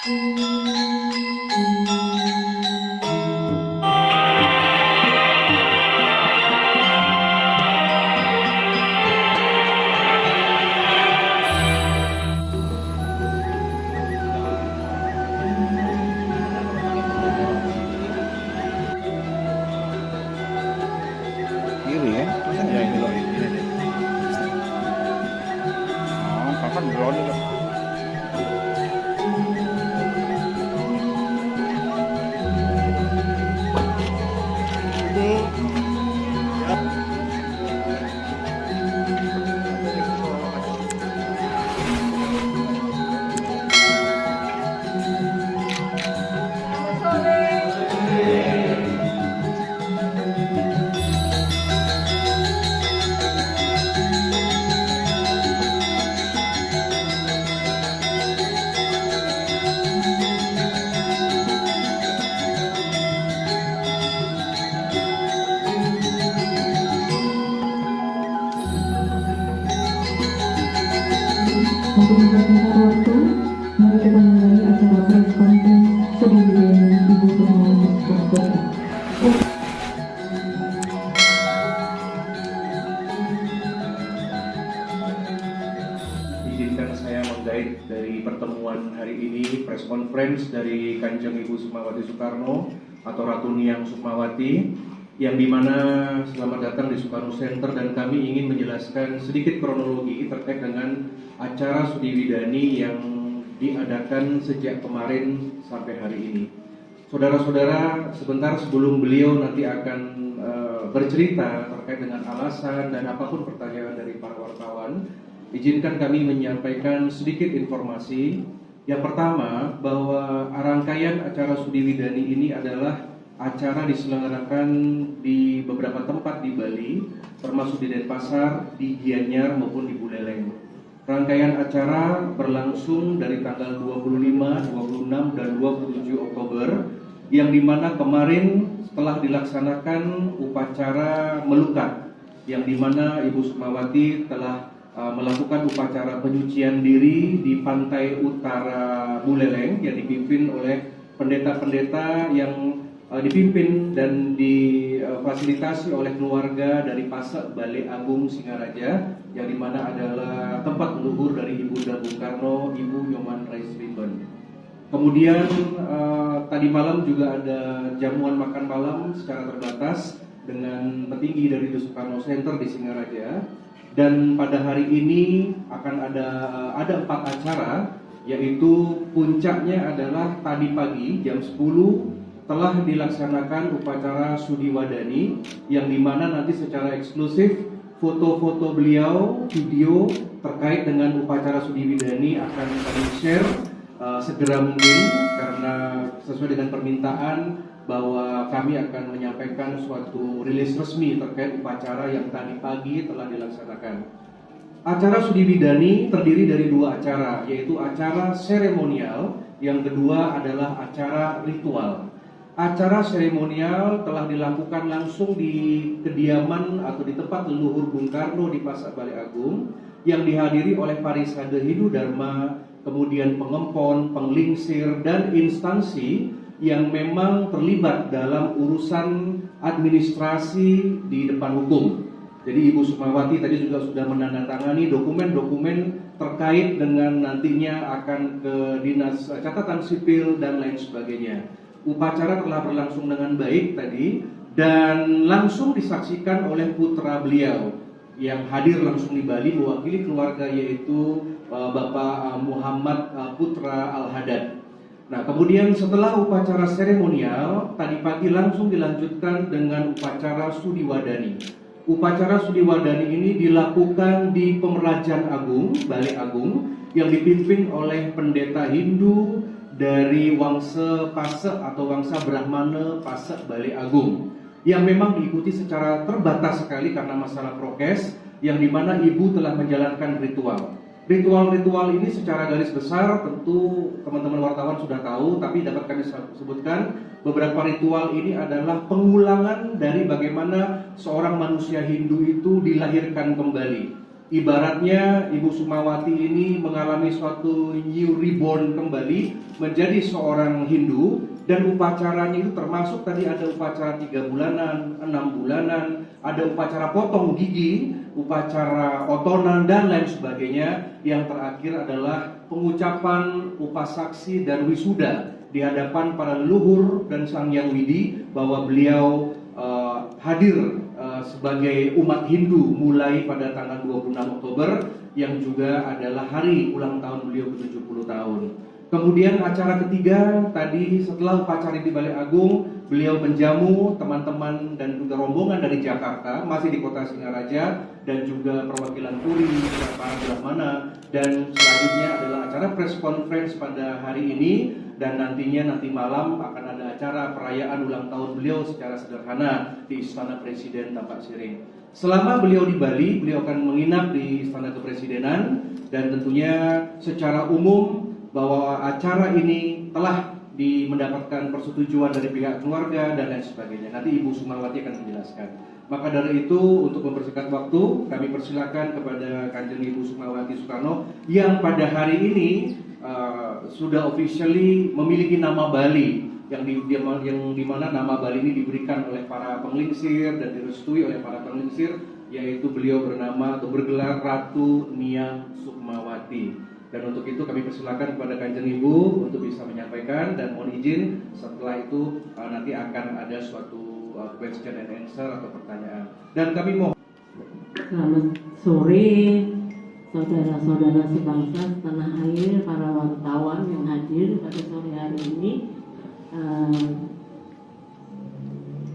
Kiri ya, masa nggak ini loh ini deh. Oh, kapan drone loh. Untuk mempersingkat waktu, mari kita mulai acara press conference Sudibidani Ibu Purnawati Soekarno. Izinkan saya meng-guide dari pertemuan hari ini, press conference dari Kanjeng Ibu Sukmawati Soekarno atau Ratu Niang Sukmawati, yang dimana selamat datang di Soekarno Center, dan kami ingin menjelaskan sedikit kronologi terkait dengan acara Sudibidani yang diadakan sejak kemarin sampai hari ini. Saudara-saudara, sebentar sebelum beliau nanti akan bercerita terkait dengan alasan dan apapun pertanyaan dari para wartawan, izinkan kami menyampaikan sedikit informasi. Yang pertama, bahwa rangkaian acara Sudibidani ini adalah acara diselenggarakan di beberapa tempat di Bali, termasuk di Denpasar, di Gianyar maupun di Buleleng. Rangkaian acara berlangsung dari tanggal 25, 26, dan 27 Oktober, yang dimana kemarin telah dilaksanakan upacara melukat, yang dimana Ibu Sukmawati telah melakukan upacara penyucian diri di pantai utara Buleleng yang dipimpin oleh pendeta-pendeta yang dipimpin dan difasilitasi oleh keluarga dari Pasek Balai Agung Singaraja, yang dimana adalah tempat leluhur dari Ibunda Bung Karno, Ibu Nyoman Raisriben. Kemudian tadi malam juga ada jamuan makan malam secara terbatas dengan petinggi dari The Soekarno Center di Singaraja. Dan pada hari ini akan ada 4 acara, yaitu puncaknya adalah tadi pagi jam 10 telah dilaksanakan upacara Sudiwadani, yang dimana nanti secara eksklusif foto-foto beliau, video terkait dengan upacara Sudibidani akan kami share segera mungkin, karena sesuai dengan permintaan bahwa kami akan menyampaikan suatu rilis resmi terkait upacara yang tadi pagi telah dilaksanakan. Acara Sudibidani terdiri dari 2 acara, yaitu acara seremonial, yang kedua adalah acara ritual. Acara seremonial telah dilakukan langsung di kediaman atau di tempat leluhur Bung Karno di Pasek Balai Agung, yang dihadiri oleh Parisade Hindu Dharma, kemudian pengempon, penglingsir, dan instansi yang memang terlibat dalam urusan administrasi di depan hukum. Jadi Ibu Sukmawati tadi juga sudah menandatangani dokumen-dokumen terkait dengan nantinya akan ke Dinas Catatan Sipil dan lain sebagainya. Upacara telah berlangsung dengan baik tadi dan langsung disaksikan oleh putra beliau yang hadir langsung di Bali mewakili keluarga, yaitu Bapak Muhammad Putra Al-Hadad. Nah, kemudian setelah upacara seremonial tadi pagi langsung dilanjutkan dengan upacara Sudiwadani. Upacara Sudiwadani ini dilakukan di Pemerajan Agung, Balai Agung, yang dipimpin oleh pendeta Hindu dari Wangsa Pasek atau Wangsa Brahmana Pasek Balai Agung, yang memang diikuti secara terbatas sekali karena masalah prokes, yang dimana ibu telah menjalankan ritual. Ritual-ritual ini secara garis besar tentu teman-teman wartawan sudah tahu, tapi dapat kami sebutkan beberapa ritual ini adalah pengulangan dari bagaimana seorang manusia Hindu itu dilahirkan kembali. Ibaratnya Ibu Sukmawati ini mengalami suatu new reborn kembali menjadi seorang Hindu, dan upacaranya itu termasuk tadi ada upacara 3 bulanan, 6 bulanan, ada upacara potong gigi, upacara otonan dan lain sebagainya. Yang terakhir adalah pengucapan upasaksi dan wisuda di hadapan para leluhur dan Sang Hyang Widi bahwa beliau hadir sebagai umat Hindu mulai pada tanggal 26 Oktober yang juga adalah hari ulang tahun beliau ke-70 tahun. Kemudian acara ketiga tadi setelah upacara di Balai Agung, beliau menjamu teman-teman dan juga rombongan dari Jakarta, masih di kota Singaraja, dan juga perwakilan Puri, para Brahmana, dan selanjutnya adalah acara press conference pada hari ini, dan nanti malam akan ada acara perayaan ulang tahun beliau secara sederhana di Istana Presiden Tapak Siring. Selama beliau di Bali, beliau akan menginap di Istana Kepresidenan, dan tentunya secara umum bahwa acara ini telah mendapatkan persetujuan dari pihak keluarga dan lain sebagainya. Nanti Ibu Sukmawati akan menjelaskan. Maka dari itu, untuk mempersingkat waktu, kami persilakan kepada Kanjeng Ibu Sukmawati Soekarno yang pada hari ini sudah officially memiliki nama Bali, yang di mana nama Bali ini diberikan oleh para penglingsir dan direstui oleh para penglingsir, yaitu beliau bernama atau bergelar Ratu Niang Sukmawati. Dan untuk itu kami persilakan kepada Kanjeng Ibu untuk bisa menyampaikan, dan mohon izin setelah itu nanti akan ada suatu question and answer atau pertanyaan. Dan kami mohon. Selamat sore saudara-saudara sebangsa setanah air, para wartawan yang hadir pada sore hari ini.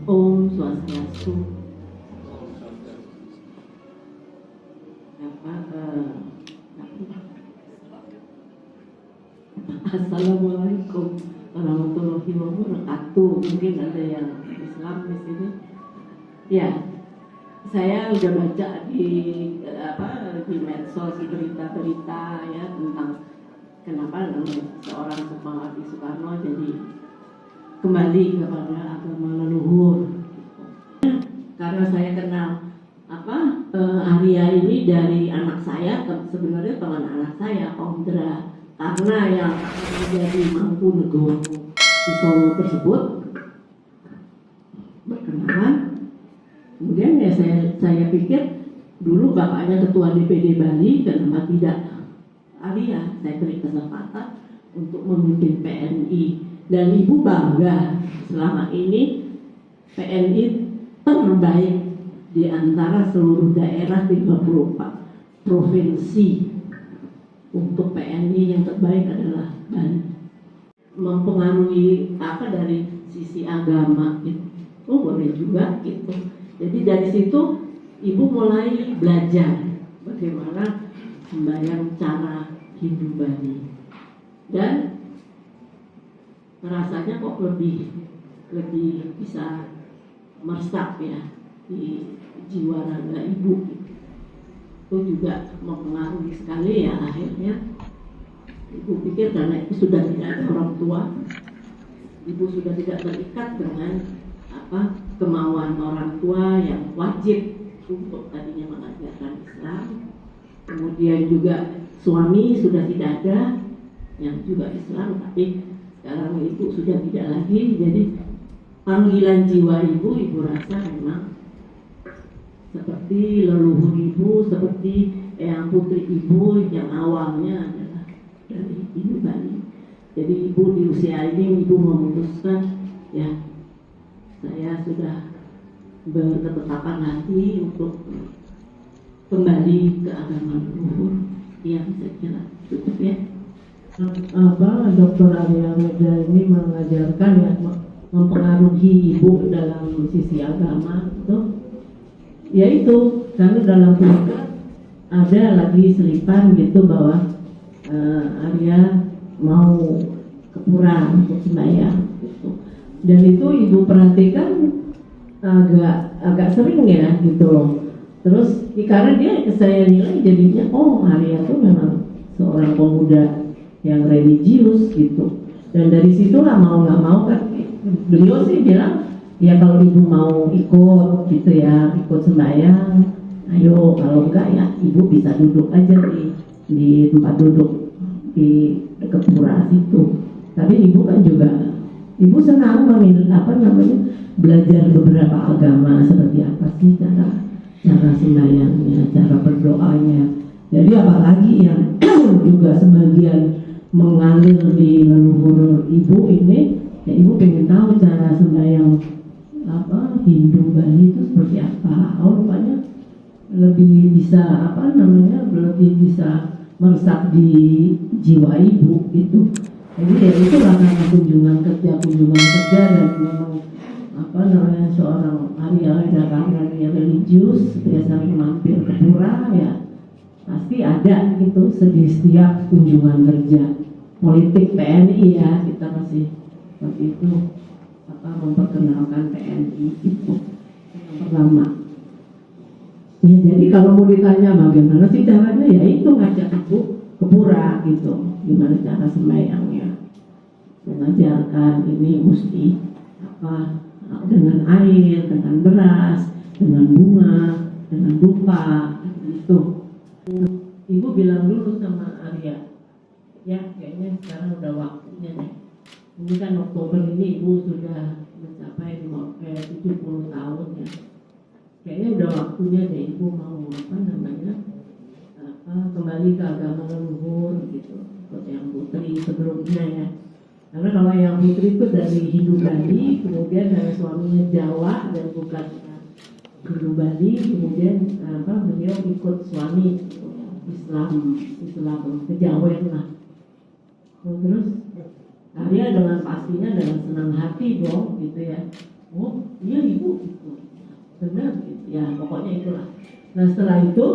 Om Swastiastu. Assalamualaikum warahmatullahi wabarakatuh. Mungkin ada yang Islam di sini. Ya, saya udah baca di medsos berita-berita ya tentang kenapa seorang Sukmawati Soekarno jadi kembali kepada agama leluhur. Karena saya kenal Arya ini dari anak saya, sebenarnya teman anak saya, Om Dra. Karena yang menjadi Mangkunegoro di Solo tersebut berkenalan. Kemudian ya saya pikir dulu bapaknya ketua DPD Bali, kenapa tidak Arya? Saya beri kesempatan untuk memimpin PNI, dan Ibu bangga selama ini PNI terbaik di antara seluruh daerah 54 provinsi. Untuk PNI yang terbaik adalah Bali. Mempengaruhi dari sisi agama gitu. Oh, boleh juga gitu. Jadi dari situ Ibu mulai belajar bagaimana sembahyang cara Hindu Bali, dan rasanya kok lebih bisa meresap ya di jiwa raga Ibu gitu. Itu juga mempengaruhi sekali ya. Akhirnya Ibu pikir karena Ibu sudah tidak ada orang tua, Ibu sudah tidak terikat dengan kemauan orang tua yang wajib untuk tadinya mengajarkan Islam. Kemudian juga suami sudah tidak ada yang juga Islam, tapi sekarang Ibu sudah tidak lagi. Jadi panggilan jiwa Ibu rasa memang seperti leluhur Ibu, seperti yang putri Ibu yang awalnya adalah dari Hindu Bali. Jadi Ibu di usia ini Ibu memutuskan, ya saya sudah berketetapan hati untuk kembali ke agama leluhur. Yang saya kira cukup ya. Dr. Arya Mega ini mengajarkan ya, mempengaruhi Ibu dalam sisi agama itu. Yaitu karena dalam berita ada lagi selipan gitu bahwa Arya mau ke pura untuk sembahyang gitu. Dan itu Ibu perhatikan agak sering ya gitu loh. Terus karena saya nilai jadinya Arya itu memang seorang pemuda yang religius gitu. Dan dari situlah mau nggak mau kan beliau sih bilang, ya kalau Ibu mau ikut gitu ya, ikut sembahyang, ayo, kalau enggak ya ibu bisa duduk aja di tempat duduk di dekat pura situ. Tapi ibu kan juga, ibu senang belajar beberapa agama, seperti apa sih cara sembahyangnya, cara berdoanya. Jadi apalagi yang juga sebagian mengalir di leluhur ibu ini, ya ibu pengen tahu cara sembahyang Hindu Bali itu seperti apa. Oh, rupanya lebih bisa lebih bisa meresap di jiwa ibu gitu. Jadi ya itulah karena kunjungan kerja dan memang seorang Arya religius biasa mampir ke pura, ya pasti ada gitu di setiap kunjungan kerja. Politik PNI ya, kita masih seperti itu memperkenalkan PNI itu yang pertama. Ya, jadi kalau mau ditanya bagaimana sih caranya, ya itu ngajak ibu ke pura gitu, gimana cara sembahyangnya, mengajarkan ini mesti dengan air, dengan beras, dengan bunga, dengan dupa gitu. Ibu bilang dulu sama Arya, ya kayaknya sekarang udah waktunya nih. Ini kan Oktober ini ibu sudah mencapai 70 tahun ya. Kayaknya udah waktunya deh ibu mau kembali ke agama leluhur gitu, seperti yang putri sebelumnya ya. Karena kalau yang putri itu dari Hindu Bali, kemudian dari suaminya Jawa dan bukan Hindu Bali, kemudian beliau ikut suami Islam kejawen lah. Terus Arya dengan pastinya dengan senang hati dong gitu ya. Oh iya ibu gitu, benar gitu ya, pokoknya itulah. Nah setelah itu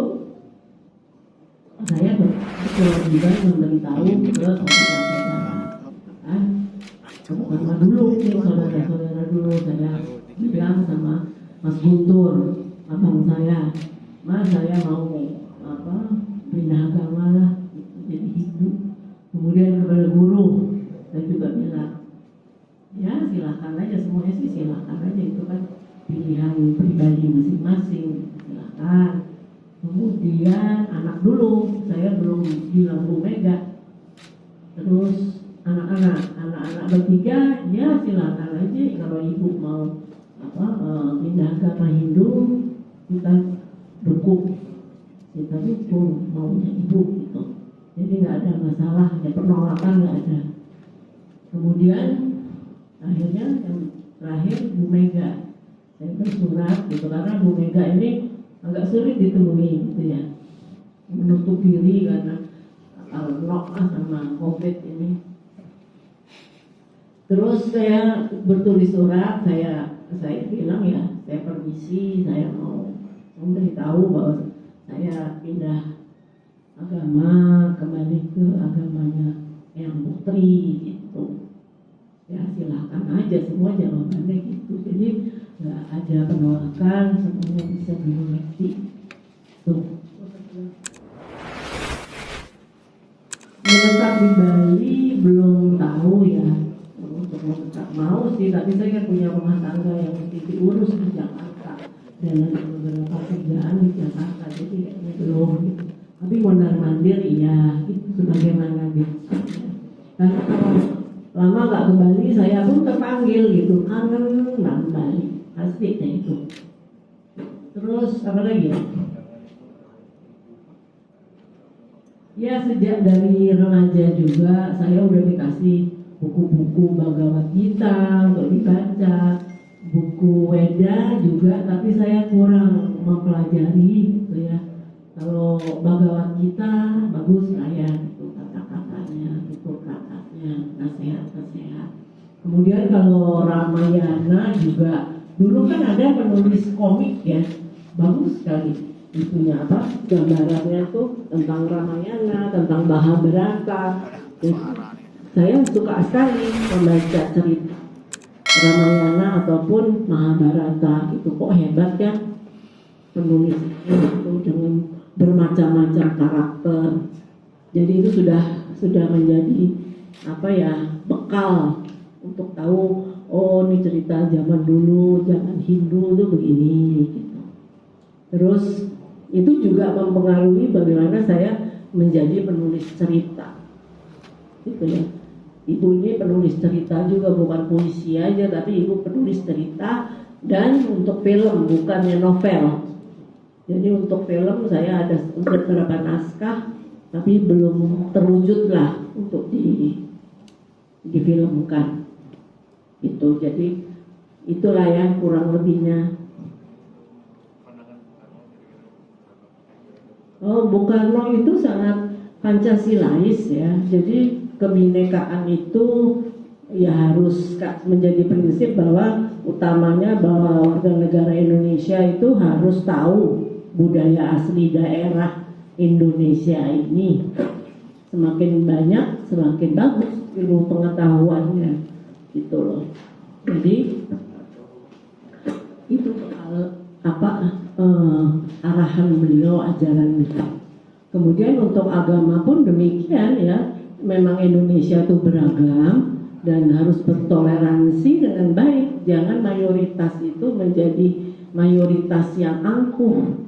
saya kewajiban memberitahu ke saudara-saudara, sama dulu nih saudara-saudara dulu. Saya bilang sama Mas Guntur, abang saya, Mas saya mau pindah agama lah, jadi Hindu. Kemudian kepada guru saya juga bilang, ya silakan aja, semuanya sih silakan aja, itu kan pilihan pribadi masing-masing, silakan. Kemudian anak dulu, saya belum bilang Bu Mega. Terus anak-anak bertiga, ya silakan aja kalau ibu mau pindah agama Hindu, kita dukung, kita dukung maunya ibu gitu. Jadi nggak ada masalah, ada penolakan nggak ada. Kemudian akhirnya yang terakhir Bu Mega, saya bersurat gitu karena Bu Mega ini agak sulit ditemui gitu ya, menutup diri karena sama COVID ini. Terus saya bertulis surat, saya bilang ya, saya permisi, saya mau memberitahu bahwa saya pindah agama, kembali ke agamanya yang putri gitu. Ya silakan aja, semua jawabannya gitu. Jadi nggak ada penolakan, semuanya bisa dimengerti. Tuh. Menetap di Bali belum tahu ya. Untuk menetap mau sih, tapi saya kan punya rumah tangga yang mesti diurus di Jakarta dan ada beberapa kerjaan di Jakarta, jadi kayaknya belum gitu. Tapi mondar-mandir iya, itu sebagaimana biasanya. Karena kalau lama nggak ke Bali, saya pun terpanggil gitu, kangen banget Bali, pasti itu. Terus apa lagi? Ya sejak dari remaja juga saya udah dikasih buku-buku Bhagavad Gita untuk dibaca, buku Weda juga, tapi saya kurang mempelajari gitu ya. Kalau Bhagavad Gita bagus lah ya, itu kata-katanya, itu katanya, nasihat-nasihat. Kemudian kalau Ramayana juga, dulu kan ada penulis komik ya, bagus sekali. Itunya gambarannya tuh tentang Ramayana, tentang Mahabharata. Saya suka sekali membaca cerita Ramayana ataupun Mahabharata, itu kok hebat ya penulisnya itu dengan bermacam-macam karakter. Jadi itu sudah menjadi bekal untuk tahu, oh ini cerita zaman dulu, zaman Hindu itu begini gitu. Terus Itu juga mempengaruhi bagaimana saya menjadi penulis cerita. Gitu ya. Ibu ini penulis cerita juga, bukan puisi aja, tapi ibu penulis cerita dan untuk film, bukannya novel. Jadi untuk film saya ada beberapa naskah, tapi belum terwujud lah untuk difilmkan. Itu jadi itulah ya kurang lebihnya. Oh, Bung Karno itu sangat Pancasilais ya. Jadi kebinekaan itu ya harus menjadi prinsip bahwa utamanya bahwa warga negara Indonesia itu harus tahu budaya asli daerah Indonesia ini. Semakin banyak semakin bagus ilmu pengetahuannya gitu loh. Jadi itu arahan beliau, ajaran beliau. Kemudian untuk agama pun demikian ya. Memang Indonesia itu beragam dan harus bertoleransi dengan baik. Jangan mayoritas itu menjadi mayoritas yang angkuh,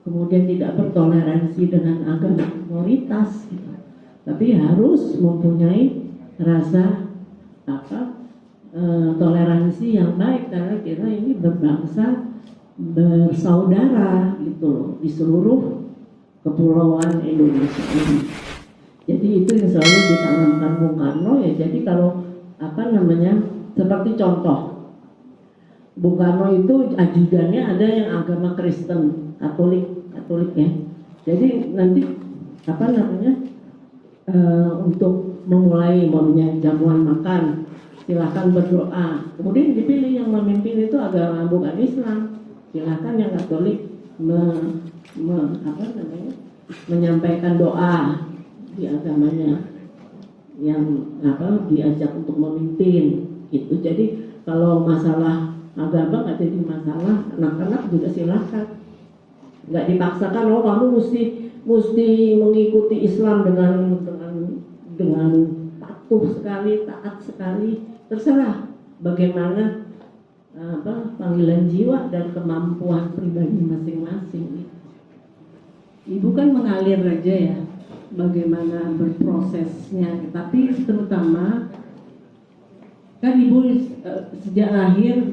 kemudian tidak bertoleransi dengan agama minoritas gitu. Tapi harus mempunyai rasa toleransi yang baik, karena kita ini berbangsa, bersaudara gitu loh di seluruh kepulauan Indonesia ini. Jadi itu yang selalu ditanamkan Bung Karno ya. Jadi kalau seperti contoh Bung Karno itu ajudannya ada yang agama Kristen, Katolik ya. Jadi nanti untuk memulai jamuan makan silakan berdoa. Kemudian dipilih yang memimpin itu agama bukan Islam. Silakan yang Katolik menyampaikan doa di agamanya yang diajak untuk memimpin gitu. Jadi kalau masalah agama nggak jadi masalah, anak-anak juga silakan, nggak dipaksakan kamu mesti mengikuti Islam dengan patuh sekali, taat sekali, terserah bagaimana panggilan jiwa dan kemampuan pribadi masing-masing. Ibu kan mengalir aja ya, bagaimana berprosesnya, tapi terutama kan ibu sejak lahir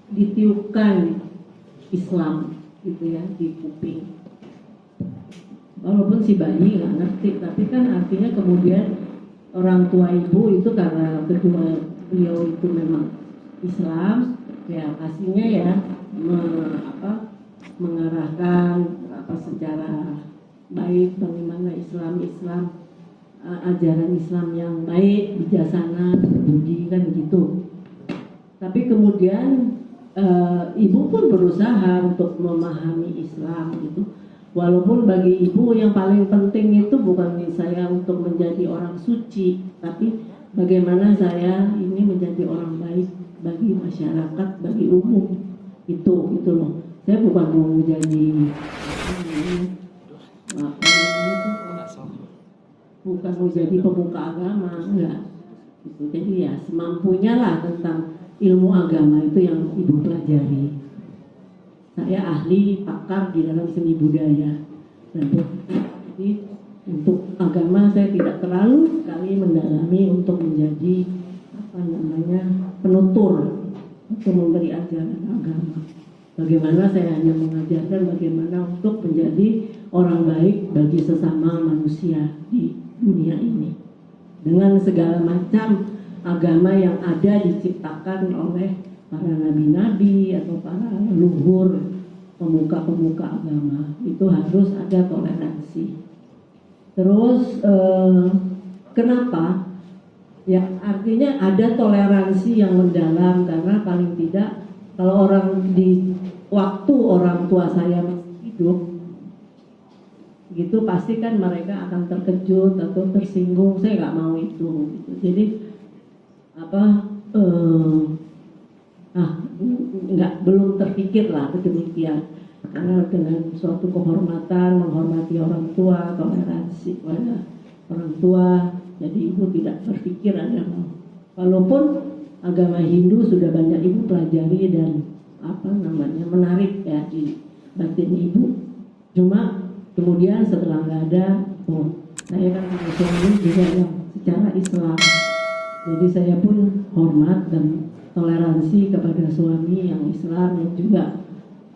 ditiupkan Islam gitu ya di kuping. Walaupun si bayi nggak ngerti, tapi kan artinya kemudian orang tua ibu itu karena kedua beliau itu memang Islam, ya pastinya ya mengarahkan secara baik bagaimana Islam ajaran Islam yang baik, bijaksana, berbudi kan gitu. Tapi kemudian ibu pun berusaha untuk memahami Islam gitu. Walaupun bagi ibu yang paling penting itu bukan saya untuk menjadi orang suci, tapi bagaimana saya ini menjadi orang baik bagi masyarakat, bagi umum itu gitu loh. Saya bukan mau menjadi bukan mau jadi pemuka agama, enggak gitu. Jadi ya semampunya lah tentang ilmu agama itu yang ibu pelajari. Saya ahli pakar di dalam seni budaya. Jadi untuk agama saya tidak terlalu sekali mendalami untuk menjadi penutur untuk memberi ajaran agama. Bagaimana saya hanya mengajarkan bagaimana untuk menjadi orang baik bagi sesama manusia di dunia ini dengan segala macam agama yang ada diciptakan oleh para nabi-nabi atau para leluhur pemuka-pemuka agama. Itu harus ada toleransi. Terus kenapa? Ya artinya ada toleransi yang mendalam, karena paling tidak kalau di waktu orang tua saya masih hidup gitu, pasti kan mereka akan terkejut atau tersinggung. Saya nggak mau itu gitu. Jadi belum terpikir lah demikian, karena dengan suatu kehormatan, menghormati orang tua, toleransi pada orang tua, jadi ibu tidak berpikir ada walaupun agama Hindu sudah banyak ibu pelajari dan menarik ya di batin ibu. Cuma kemudian setelah nggak ada, saya kan suami juga yang secara Islam, jadi saya pun hormat dan toleransi kepada suami yang Islam yang juga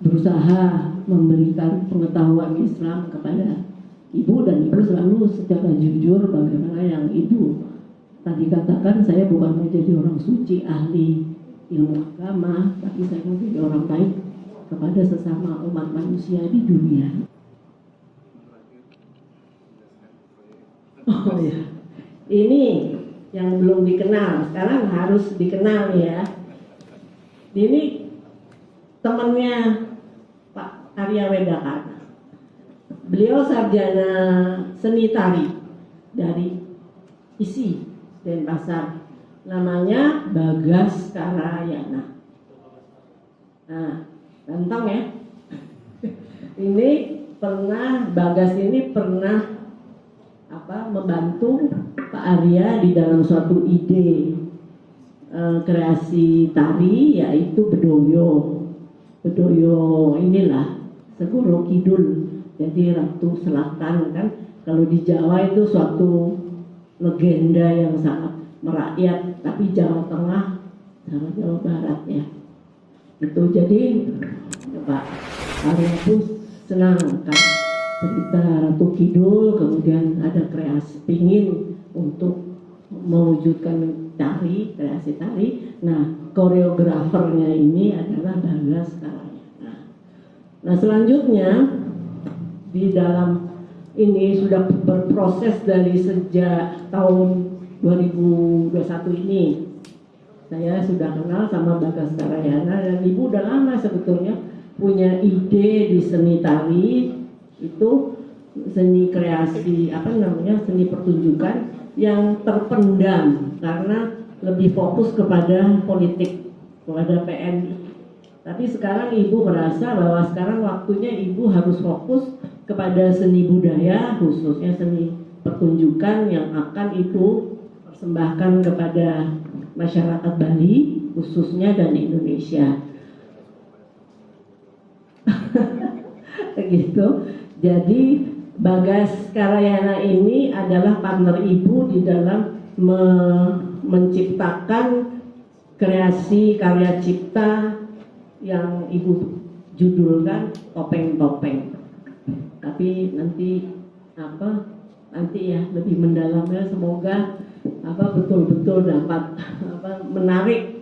berusaha memberikan pengetahuan Islam kepada ibu, dan ibu selalu secara jujur bagaimana yang ibu tadi katakan, saya bukan mau jadi orang suci ahli ilmu agama, tapi saya mau jadi orang baik kepada sesama umat manusia di dunia. Oh ya, ini yang belum dikenal, sekarang harus dikenal ya. Ini temannya Pak Arya Wedaka. Beliau sarjana seni tari dari ISI Denpasar. Namanya Bagas Karayana. Nah, ganteng ya. Ini Bagas ini pernah membantu Pak Arya di dalam suatu ide kreasi tari, yaitu Bedoyo. Bedoyo inilah Segoro Kidul, jadi Ratu Selatan kan. Kalau di Jawa itu suatu legenda yang sangat merakyat, tapi Jawa Tengah sama Jawa Barat ya. Itu jadi Pak Arya pun senang kan cerita Ratu Kidul, kemudian ada pingin untuk mewujudkan kreasi tari. Nah, koreografernya ini adalah Bagas Karayana. Nah, selanjutnya di dalam ini sudah berproses dari sejak tahun 2021 ini. Saya sudah kenal sama Bagas Karayana, dan ibu udah lama sebetulnya punya ide di seni tari, itu seni kreasi seni pertunjukan yang terpendam karena lebih fokus kepada politik, kepada PNI. Tapi sekarang ibu merasa bahwa sekarang waktunya ibu harus fokus kepada seni budaya, khususnya seni pertunjukan yang akan ibu persembahkan kepada masyarakat Bali khususnya dan Indonesia. Begitu. Jadi Bagas Karayana ini adalah partner ibu di dalam menciptakan kreasi karya cipta yang ibu judulkan Topeng-Topeng. Tapi nanti ya lebih mendalamnya, semoga betul-betul dapat menarik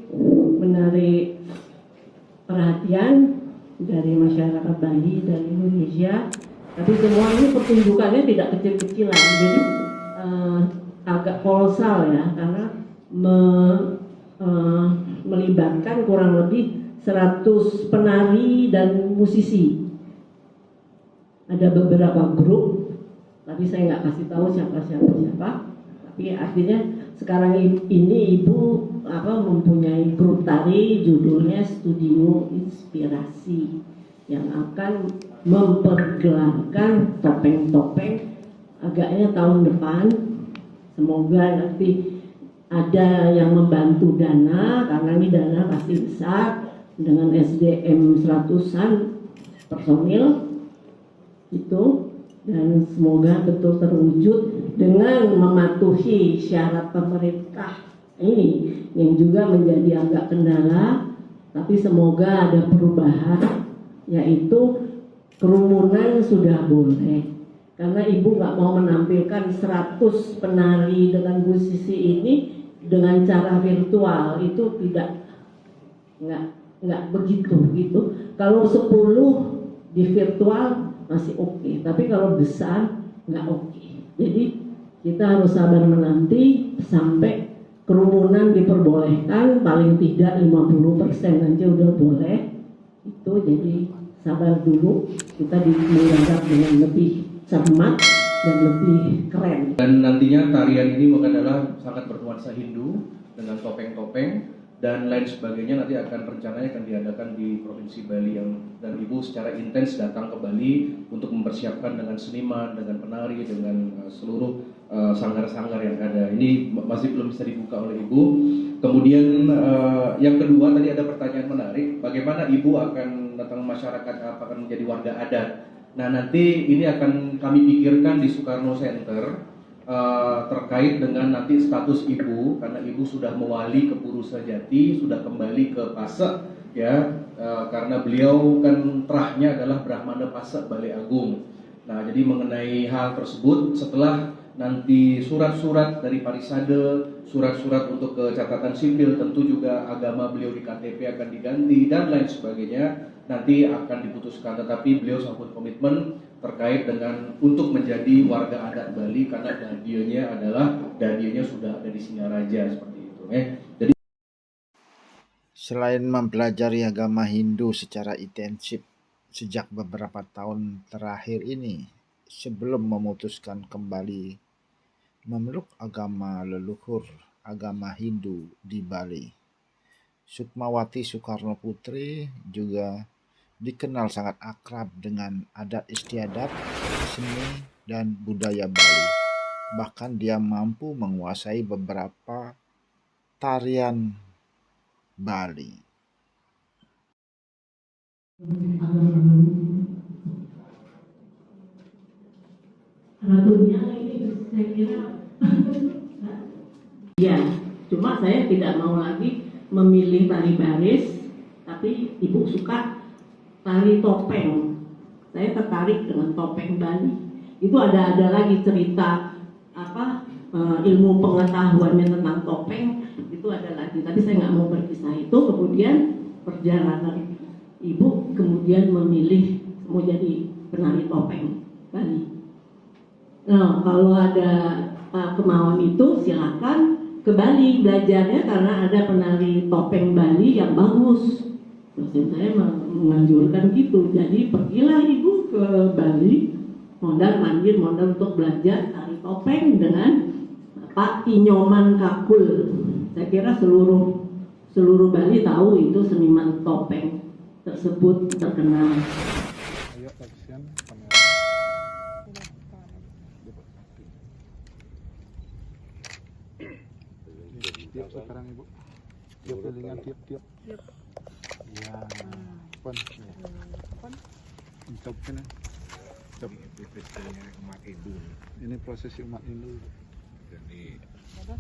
perhatian dari masyarakat Bali dan Indonesia. Tapi semua ini pertunjukannya tidak kecil-kecilan, jadi agak kolosal ya, karena melibatkan kurang lebih 100 penari dan musisi. Ada beberapa grup, tapi saya nggak kasih tahu siapa. Tapi artinya sekarang ini ibu mempunyai grup tari, judulnya Studio Inspirasi, yang akan mempergelarkan topeng-topeng agaknya tahun depan. Semoga nanti ada yang membantu dana, karena ini dana pasti besar, dengan SDM 100-an personil itu, dan semoga betul terwujud dengan mematuhi syarat pemerintah ini yang juga menjadi agak kendala. Tapi semoga ada perubahan, yaitu kerumunan sudah boleh, karena ibu nggak mau menampilkan 100 penari dengan musisi ini dengan cara virtual, itu nggak begitu gitu. Kalau 10 di virtual masih oke, tapi kalau besar nggak oke. Jadi kita harus sabar menanti sampai kerumunan diperbolehkan, paling tidak 50% aja udah boleh. Itu jadi sabar dulu, kita digarap dengan lebih cermat dan lebih keren. Dan nantinya tarian ini adalah sangat bernuansa Hindu dengan topeng-topeng dan lain sebagainya. Nanti rencananya akan diadakan di Provinsi Bali, dan ibu secara intens datang ke Bali untuk mempersiapkan dengan seniman, dengan penari, dengan seluruh sanggar-sanggar yang ada. Ini masih belum bisa dibuka oleh Ibu. Kemudian yang kedua, tadi ada pertanyaan menarik, bagaimana Ibu akan datang masyarakat, apakah menjadi warga adat. Nah, nanti ini akan kami pikirkan di Soekarno Center terkait dengan nanti status Ibu, karena Ibu sudah mewali ke Purusejati, sudah kembali ke Pasek ya, karena beliau kan terahnya adalah Brahmana Pasek Balai Agung. Nah, jadi mengenai hal tersebut, setelah nanti surat-surat dari Parisade, surat-surat untuk ke catatan sipil, tentu juga agama beliau di KTP akan diganti dan lain sebagainya, nanti akan diputuskan. Tetapi beliau sambut komitmen terkait dengan untuk menjadi warga adat Bali, karena dadionya sudah ada di Singaraja seperti itu. Jadi Selain mempelajari agama Hindu secara intensif sejak beberapa tahun terakhir ini, sebelum memutuskan kembali memeluk agama leluhur agama Hindu di Bali, Sukmawati Soekarno Putri juga dikenal sangat akrab dengan adat istiadat, seni, dan budaya Bali. Bahkan dia mampu menguasai beberapa tarian Bali. Ratunya ini saya kira ya, cuma saya tidak mau lagi memilih tari baris, tapi Ibu suka tari topeng. Saya tertarik dengan topeng Bali. Itu ada lagi cerita ilmu pengetahuannya tentang topeng, itu ada lagi. Tapi saya nggak mau berkisah itu. Kemudian perjalanan Ibu kemudian memilih mau jadi penari topeng Bali. Nah, kalau ada kemauan itu silakan ke Bali belajarnya, karena ada penari topeng Bali yang bagus. Dosen saya menganjurkan gitu. Jadi pergilah Ibu ke Bali, mondar-mandir untuk belajar tari topeng dengan Pak Tinyoman Kakul. Saya kira seluruh Bali tahu itu seniman topeng tersebut terkenal. Ayo action kamera. Tiap sekarang Ibu. Tiap telinga tiap. Ya. Pon. Ucap kena. Ucap umat Hindu. Ini prosesi umat Hindu. Jadi sebentar.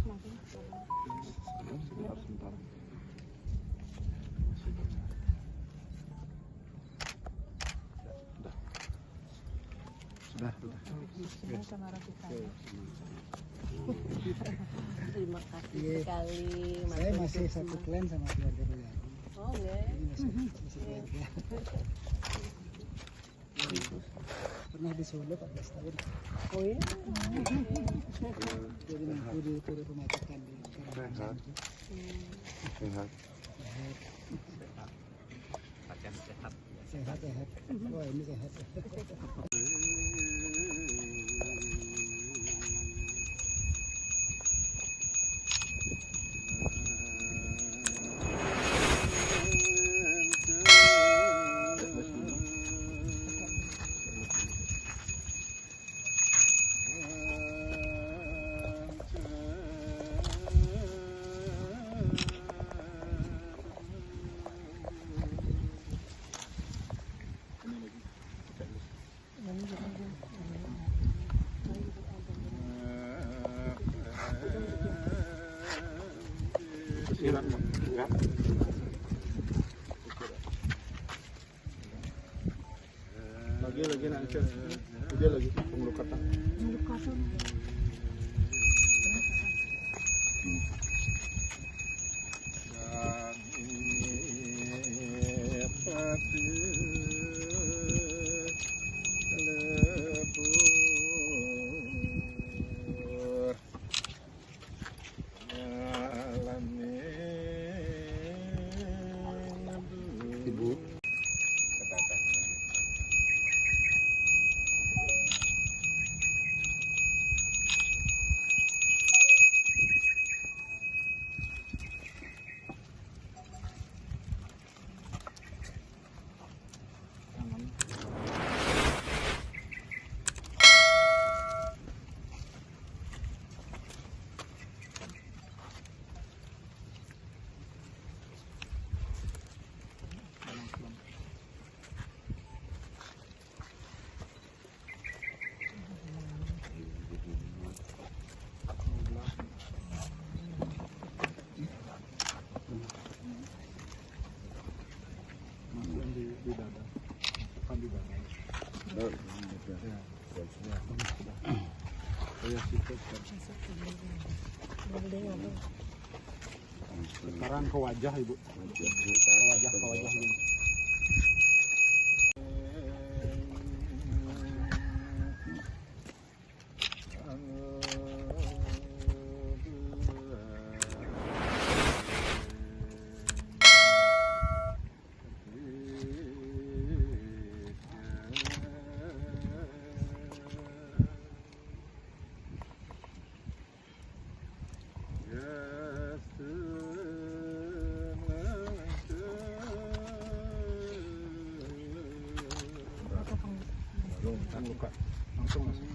Sudah. Terima kasih sekali. Saya masih satu klan sama keluarga beliau. Oh, enggak. Ini masih keluarga. Pernah di Solo 14 tahun. Oh iya. Jadi mampu di Pura Pematikan di Karang. Sehat. Sehat. Wah, ini sehat. Lagi nanti. Dia lagi pengelukatan. Sekarang ke wajah ibu. Ke wajah ibu. Langsung buka, langsung masuk.